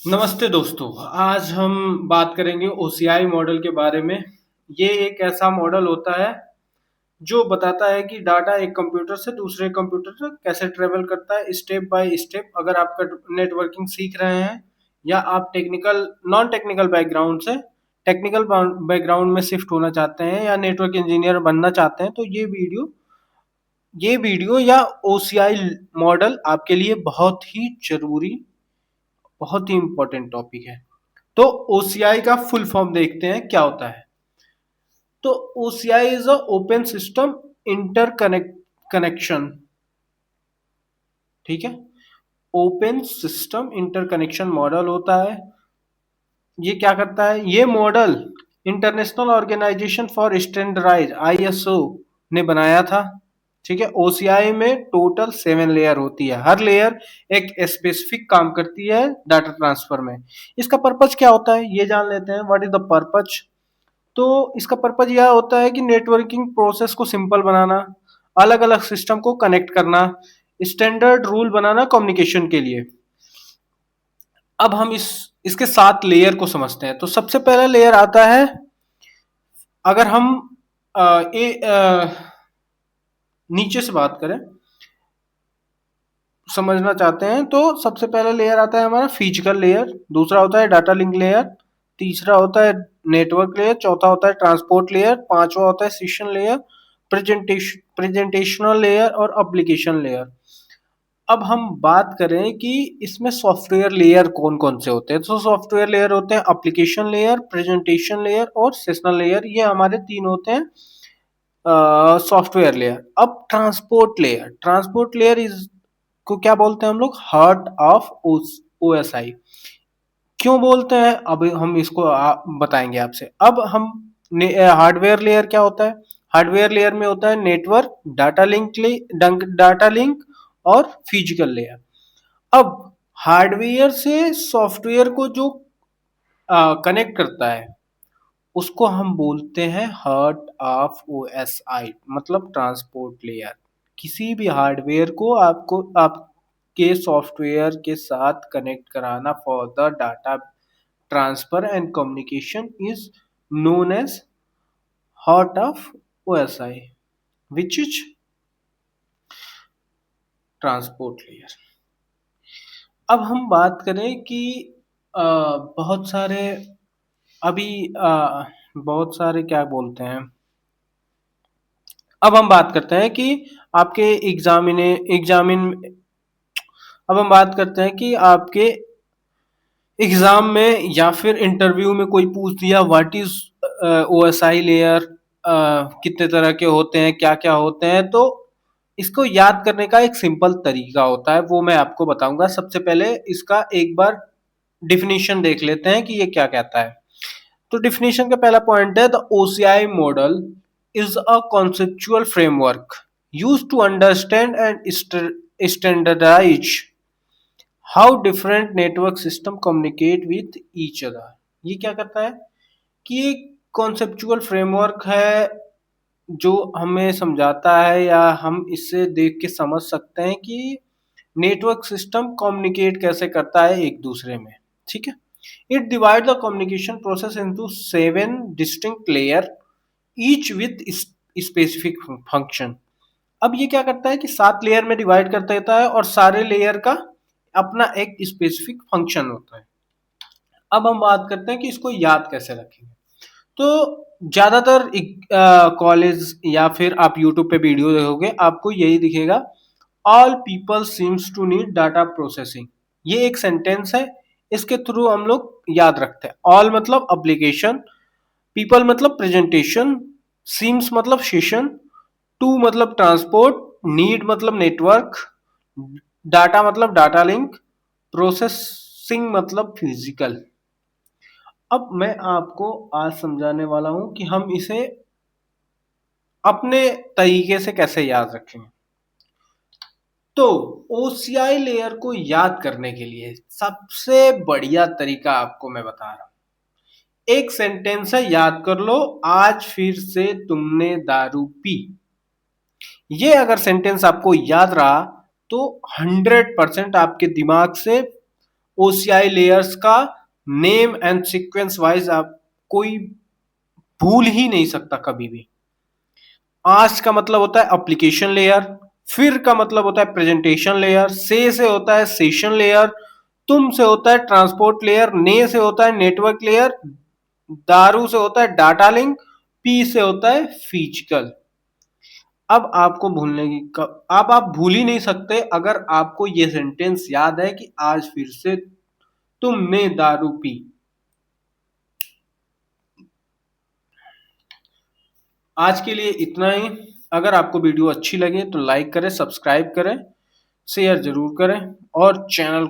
नमस्ते दोस्तों। आज हम बात करेंगे ओसीआई मॉडल के बारे में। ये एक ऐसा मॉडल होता है जो बताता है कि डाटा एक कंप्यूटर से दूसरे कंप्यूटर तक कैसे ट्रेवल करता है स्टेप बाय स्टेप। अगर आप नेटवर्किंग सीख रहे हैं या आप टेक्निकल नॉन टेक्निकल बैकग्राउंड से टेक्निकल बैकग्राउंड में शिफ्ट होना चाहते हैं या नेटवर्क इंजीनियर बनना चाहते हैं तो ये वीडियो या ओसीआई मॉडल आपके लिए बहुत ही जरूरी, बहुत ही इंपॉर्टेंट टॉपिक है। तो ओसीआई का फुल फॉर्म देखते हैं क्या होता है। तो OCI is a open system inter connection. ठीक है, ओपन सिस्टम इंटरकनेक्शन मॉडल होता है। ये क्या करता है, ये model international organization for standardize ISO ने बनाया था। ठीक है, ओसीआई में टोटल 7 लेयर होती है। हर लेयर एक स्पेसिफिक काम करती है डाटा ट्रांसफर में। इसका पर्पज क्या होता है ये जान लेते हैं। What is the purpose. तो इसका पर्पज यह होता है कि नेटवर्किंग प्रोसेस को सिंपल बनाना, अलग अलग सिस्टम को कनेक्ट करना, स्टैंडर्ड रूल बनाना कम्युनिकेशन के लिए। अब हम इसके 7 लेयर को समझते हैं। तो सबसे पहला लेयर आता है, अगर हम नीचे से बात करें समझना चाहते हैं तो सबसे पहला लेयर आता है हमारा फिजिकल लेयर, दूसरा होता है डाटा लिंक लेयर, तीसरा होता है नेटवर्क लेयर, चौथा होता है ट्रांसपोर्ट लेयर, पांचवा होता है सेशन लेयर, प्रेजेंटेशनल लेयर और एप्लीकेशन लेयर। अब हम बात करें कि इसमें सॉफ्टवेयर लेयर कौन कौन से होते हैं। तो सॉफ्टवेयर लेयर होते हैं एप्लीकेशन लेयर, प्रेजेंटेशन लेयर और सेशनल लेयर। ये हमारे 3 होते हैं सॉफ्टवेयर लेयर। अब ट्रांसपोर्ट लेयर इज को क्या बोलते हैं हम लोग, हार्ट ऑफ ओएसआई। क्यों बोलते हैं अब हम इसको बताएंगे आपसे। अब हम हार्डवेयर लेयर क्या होता है। हार्डवेयर लेयर में होता है नेटवर्क, डाटा लिंक और फिजिकल लेयर। अब हार्डवेयर से सॉफ्टवेयर को जो कनेक्ट करता है उसको हम बोलते हैं हार्ट ऑफ ओएसआई, मतलब ट्रांसपोर्ट लेयर। किसी भी हार्डवेयर को आपको आपके सॉफ्टवेयर के साथ कनेक्ट कराना for the data transfer and communication is known as heart of OSI, which is transport layer. अब हम बात करें कि बहुत सारे अभी बहुत सारे क्या बोलते हैं। अब हम बात करते हैं कि आपके एग्जामिन अब हम बात करते हैं कि आपके एग्जाम में या फिर इंटरव्यू में कोई पूछ दिया व्हाट इज ओएसआई लेयर, कितने तरह के होते हैं, क्या क्या होते हैं। तो इसको याद करने का एक सिंपल तरीका होता है, वो मैं आपको बताऊंगा। सबसे पहले इसका एक बार डिफिनीशन देख लेते हैं कि ये क्या कहता है। तो डिफिनीशन का पहला पॉइंट है, the OSI model is a conceptual framework used to understand and standardize how different network system communicate with each other. ये क्या करता है कि एक कॉन्सेप्चुअल फ्रेमवर्क है जो हमें समझाता है या हम इससे देख के समझ सकते हैं कि नेटवर्क सिस्टम कम्युनिकेट कैसे करता है एक दूसरे में। ठीक है, it divide the communication process into 7 distinct layer each with specific function. अब ये क्या करता है कि 7 लेयर में डिवाइड कर देता है और सारे लेयर का अपना एक स्पेसिफिक फंक्शन होता है। अब हम बात करते हैं कि इसको याद कैसे रखेंगे। तो ज्यादातर कॉलेज या फिर आप यूट्यूब पे वीडियो देखोगे आपको यही दिखेगा, all people seems to need data processing. ये एक सेंटेंस है, इसके थ्रू हम लोग याद रखते हैं। ऑल मतलब एप्लीकेशन, पीपल मतलब प्रेजेंटेशन, सीम्स मतलब सेशन, टू मतलब ट्रांसपोर्ट, नीड मतलब नेटवर्क, डाटा मतलब डाटा लिंक, प्रोसेसिंग मतलब फिजिकल। अब मैं आपको आज समझाने वाला हूं कि हम इसे अपने तरीके से कैसे याद रखेंगे। तो ओसीआई लेयर को याद करने के लिए सबसे बढ़िया तरीका आपको मैं बता रहा हूं। एक सेंटेंस है, याद कर लो, आज फिर से तुमने दारू पी। ये अगर सेंटेंस आपको याद रहा तो 100% आपके दिमाग से OCI लेयर्स का नेम एंड सीक्वेंस वाइज आप कोई भूल ही नहीं सकता कभी भी। आज का मतलब होता है एप्लीकेशन लेयर, फिर का मतलब होता है प्रेजेंटेशन लेयर, से होता है सेशन लेयर, तुम से होता है ट्रांसपोर्ट लेयर, ने से होता है नेटवर्क लेयर, दारू से होता है डाटा लिंक, पी से होता है फिजिकल। अब आपको भूलने की अब आप भूल ही नहीं सकते अगर आपको ये सेंटेंस याद है कि आज फिर से तुमने दारू पी। आज के लिए इतना ही। अगर आपको वीडियो अच्छी लगे तो लाइक करें, सब्सक्राइब करें, शेयर जरूर करें और चैनल